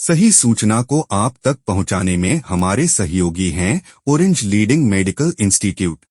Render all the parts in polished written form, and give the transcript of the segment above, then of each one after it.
सही सूचना को आप तक पहुंचाने में हमारे सहयोगी हैं Orange leading medical institute.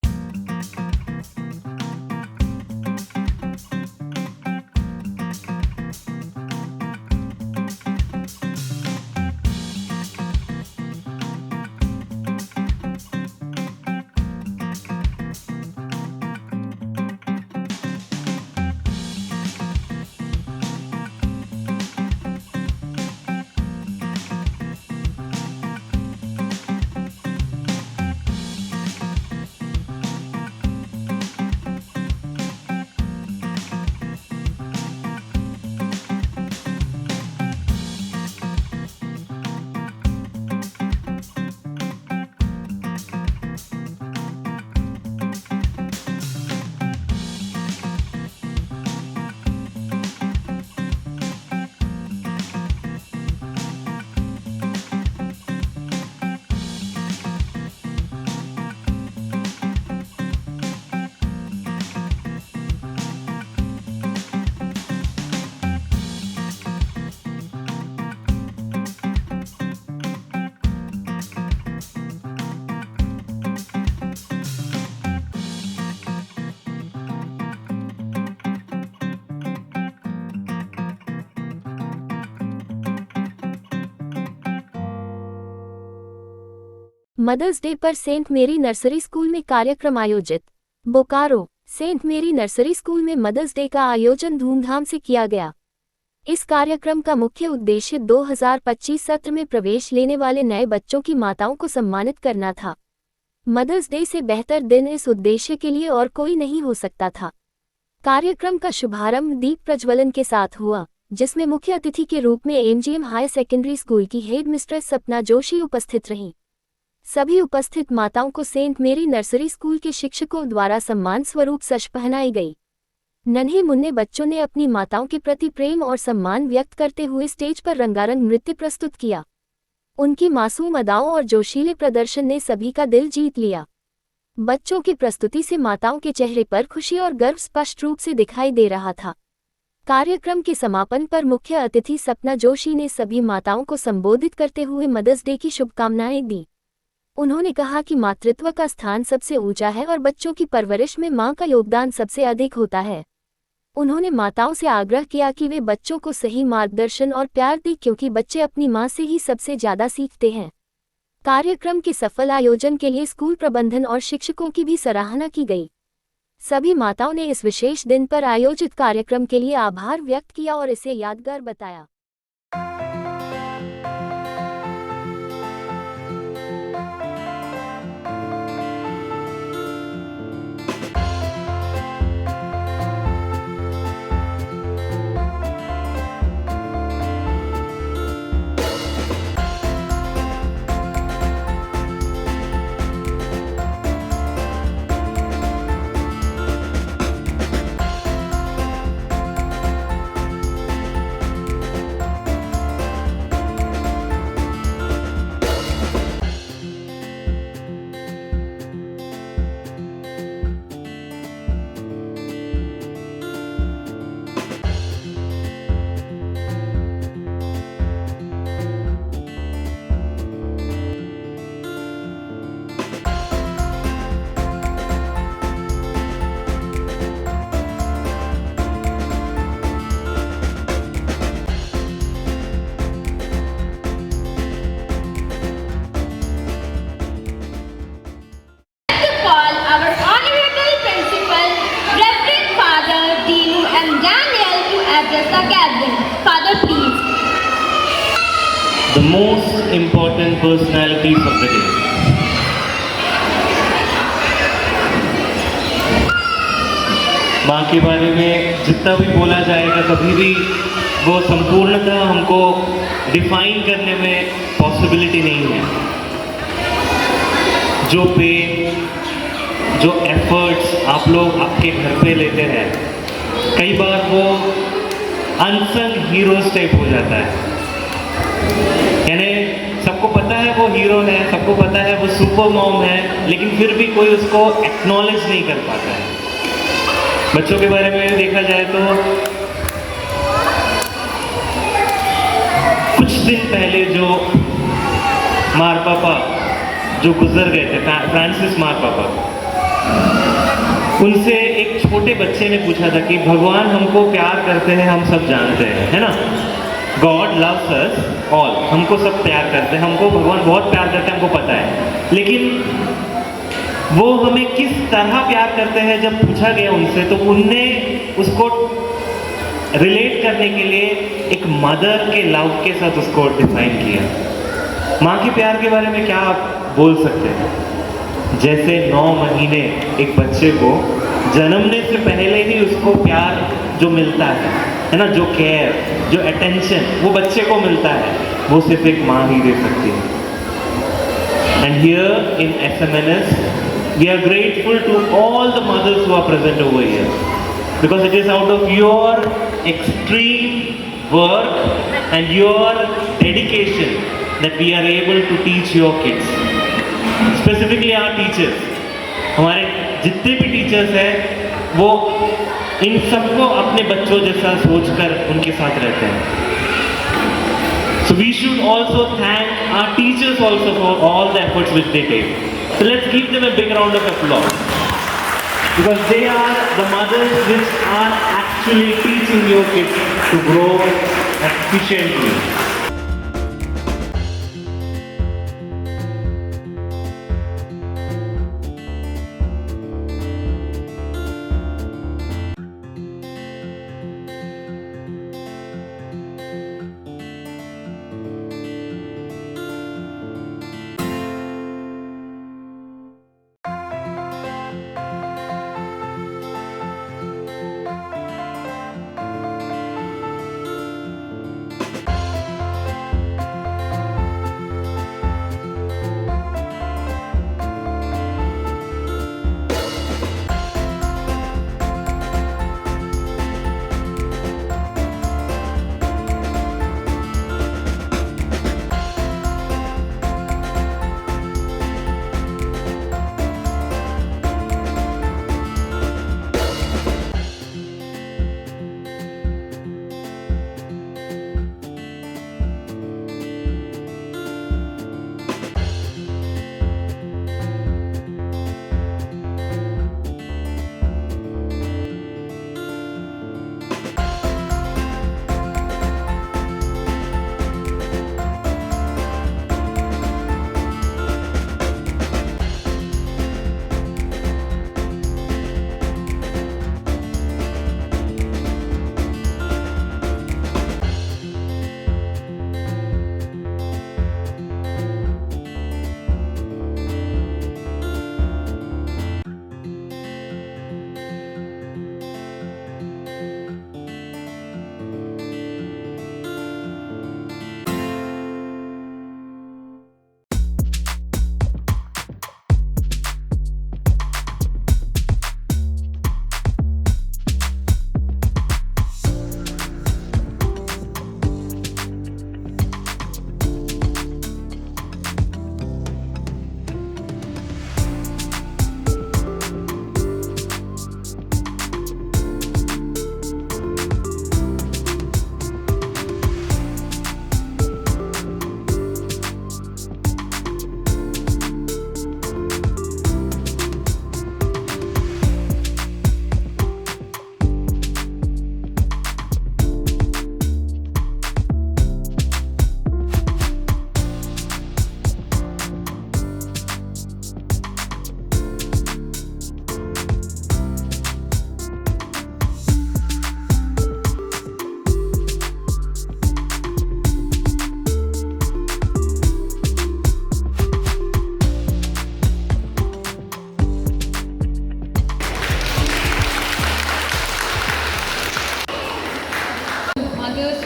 Mothers day पर सेंट मेरी नर्सरी स्कूल में कार्यक्रम आयोजित। Bokaro saint Mary nursery school में मदर्स डे का आयोजन धूमधाम से किया गया। इस कार्यक्रम का मुख्य उद्देश्य 2025 सत्र में प्रवेश लेने वाले नए बच्चों की माताओं को सम्मानित करना था। मदर्स डे से बेहतर दिन इस उद्देश्य के लिए और कोई नहीं हो सकता था। कार्यक्रम का शुभारंभ दीप प्रज्वलन के साथ हुआ, जिसमें मुख्य अतिथि के रूप में एमजीएम हाई सेकेंडरी स्कूल की हेड मिस्ट्रेस सपना जोशी उपस्थित रहीं। सभी उपस्थित माताओं को सेंट मेरी नर्सरी स्कूल के शिक्षकों द्वारा सम्मान स्वरूप सश पहनाई गई। नन्हे मुन्ने बच्चों ने अपनी माताओं के प्रति प्रेम और सम्मान व्यक्त करते हुए स्टेज पर रंगारंग नृत्य प्रस्तुत किया। उनकी मासूम अदाओं और जोशीले प्रदर्शन ने सभी का दिल जीत लिया। बच्चों की प्रस्तुति से माताओं के चेहरे पर खुशी और गर्व स्पष्ट रूप से दिखाई दे रहा था। कार्यक्रम के समापन पर मुख्य अतिथि सपना जोशी ने सभी माताओं को संबोधित करते हुए मदर्स डे की शुभकामनाएं दी। उन्होंने कहा कि मातृत्व का स्थान सबसे ऊंचा है और बच्चों की परवरिश में मां का योगदान सबसे अधिक होता है। उन्होंने माताओं से आग्रह किया कि वे बच्चों को सही मार्गदर्शन और प्यार दें, क्योंकि बच्चे अपनी मां से ही सबसे ज्यादा सीखते हैं। कार्यक्रम के सफल आयोजन के लिए स्कूल प्रबंधन और शिक्षकों की भी सराहना की गई। सभी माताओं ने इस विशेष दिन पर आयोजित कार्यक्रम के लिए आभार व्यक्त किया और इसे यादगार बताया। The most important personalities of the day. माँ के बारे में जितना भी बोला जाएगा कभी भी वो संपूर्णतः हमको डिफाइन करने में पॉसिबिलिटी नहीं है। जो पेन, जो एफर्ट्स आप लोग आपके घर पे लेते हैं, कई बार वो अनसंग हीरोज टाइप हो जाता है। यानी सबको पता है वो हीरो है, सबको पता है वो सुपर मॉम है, लेकिन फिर भी कोई उसको एक्नॉलेज नहीं कर पाता है। बच्चों के बारे में देखा जाए तो कुछ दिन पहले जो गुजर गए थे, फ्रांसिस मार्पापा, उनसे एक छोटे बच्चे ने पूछा था कि भगवान हमको प्यार करते हैं, हम सब जानते हैं, है ना? गॉड लव्स अस ऑल, हमको सब प्यार करते हैं, हमको भगवान बहुत प्यार करते हैं, हमको पता है, लेकिन वो हमें किस तरह प्यार करते हैं जब पूछा गया उनसे, तो उनने उसको रिलेट करने के लिए एक मदर के लव के साथ उसको डिफाइन किया। माँ के प्यार के बारे में क्या आप बोल सकते हैं? जैसे 9 महीने एक बच्चे को जन्मने से पहले ही उसको प्यार जो मिलता है ना, जो केयर, जो अटेंशन वो बच्चे को मिलता है, वो सिर्फ एक माँ ही दे सकती है। And here in SMNS we are grateful to all the mothers who are present over here, because it is out of your extreme work and your dedication that we are able to teach your kids, specifically our teachers. हमारे जितने भी teachers हैं वो इन सबको अपने बच्चों जैसा सोचकर उनके साथ रहते हैं। So we should also thank our teachers also for all the efforts which they take. So let's give them a big round of applause, because they are the mothers which are actually teaching your kids to grow efficiently.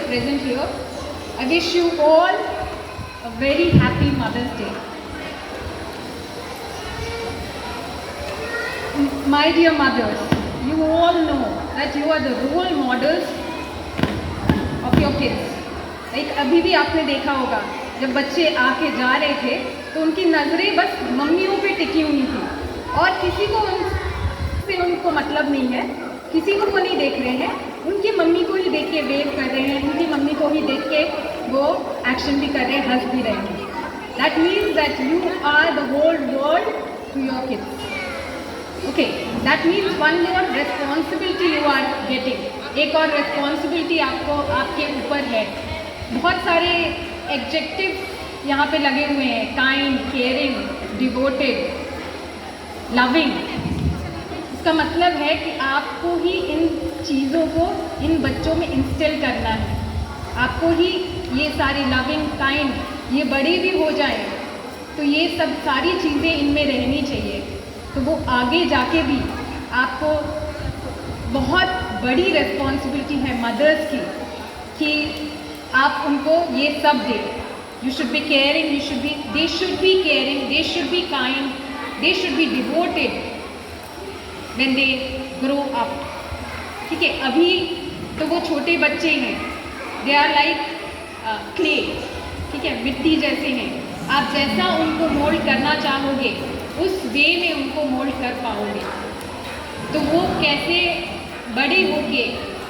present here. I wish you all a very happy Mother's Day. My dear mothers, you all know that you are the role models of your kids. Like अभी भी आपने देखा होगा जब बच्चे आके जा रहे थे तो उनकी नज़रें बस मम्मियों पे टिकी हुई थी और किसी को उनसे उनको मतलब नहीं है, किसी को वो नहीं देख रहे हैं, उनकी मम्मी को ही देख के वेव कर रहे हैं, उनकी मम्मी को ही देख के वो एक्शन भी कर रहे हैं, हंस भी रहे हैं. That means that you are the whole world to your kids. Okay, that means one more responsibility you are getting. एक और responsibility आपको आपके ऊपर है. बहुत सारे adjectives यहाँ पे लगे हुए हैं. Kind, caring, devoted, loving. इसका मतलब है कि आपको ही इन चीज़ों को इन बच्चों में इंस्टिल करना है. आपको ही ये सारी लविंग, काइंड, ये बड़े भी हो जाएं तो ये सब सारी चीज़ें इनमें रहनी चाहिए. तो वो आगे जाके भी आपको बहुत बड़ी रिस्पॉन्सिबिलिटी है मदर्स की कि आप उनको ये सब दें. You should be caring, they should be caring, they should be kind, they should be devoted when they grow up. ठीक है, अभी तो वो छोटे बच्चे हैं, दे आर लाइक क्ले. ठीक है, मिट्टी जैसे हैं. आप जैसा उनको मोल्ड करना चाहोगे उस वे में उनको मोल्ड कर पाओगे. तो वो कैसे बड़े होके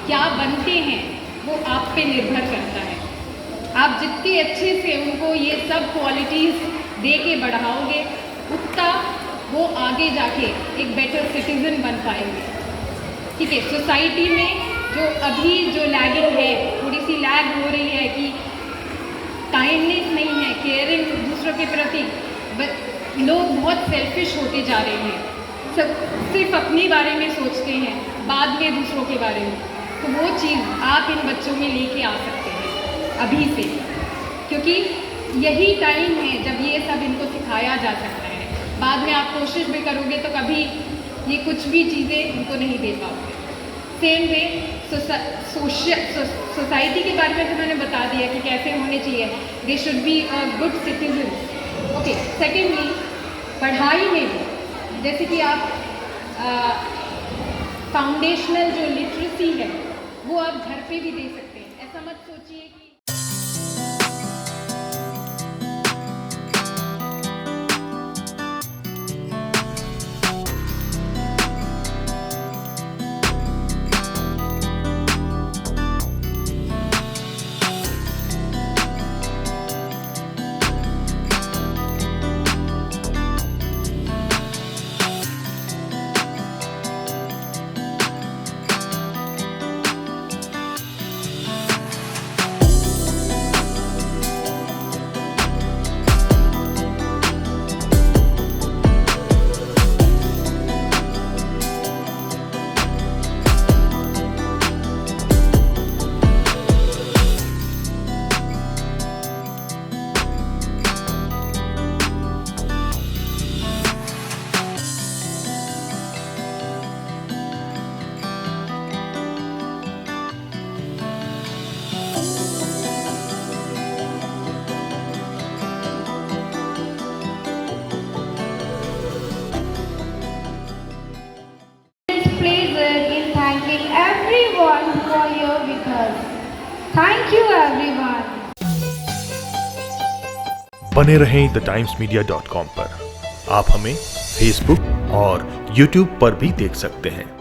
क्या बनते हैं वो आप पे निर्भर करता है. आप जितने अच्छे से उनको ये सब क्वालिटीज़ दे के बढ़ाओगे उतना वो आगे जाके एक बेटर सिटीज़न बन पाएंगे. ठीक है, सोसाइटी में जो अभी जो लैगिंग है, थोड़ी सी लैग हो रही है कि काइंडनेस नहीं है, केयरिंग दूसरों के प्रति, लोग बहुत सेल्फिश होते जा रहे हैं. सब सिर्फ अपने बारे में सोचते हैं, बाद में दूसरों के बारे में. तो वो चीज़ आप इन बच्चों में लेके आ सकते हैं अभी से, क्योंकि यही टाइम है जब ये सब इनको सिखाया जा सकता है. बाद में आप कोशिश भी करोगे तो कभी ये कुछ भी चीज़ें इनको नहीं दे पाओगे. सेम वे सोसाइटी के बारे में तो मैंने बता दिया कि कैसे होने चाहिए. They should be a good citizen. Okay, secondly पढ़ाई में भी जैसे कि आप फाउंडेशनल जो लिटरेसी है वो आप घर पे भी दे सकते हैं. ऐसा मत सोचिए कि everyone who are here with us. Thank you everyone. बने रहें TheTimesMedia.com पर. आप हमें Facebook और YouTube पर भी देख सकते हैं.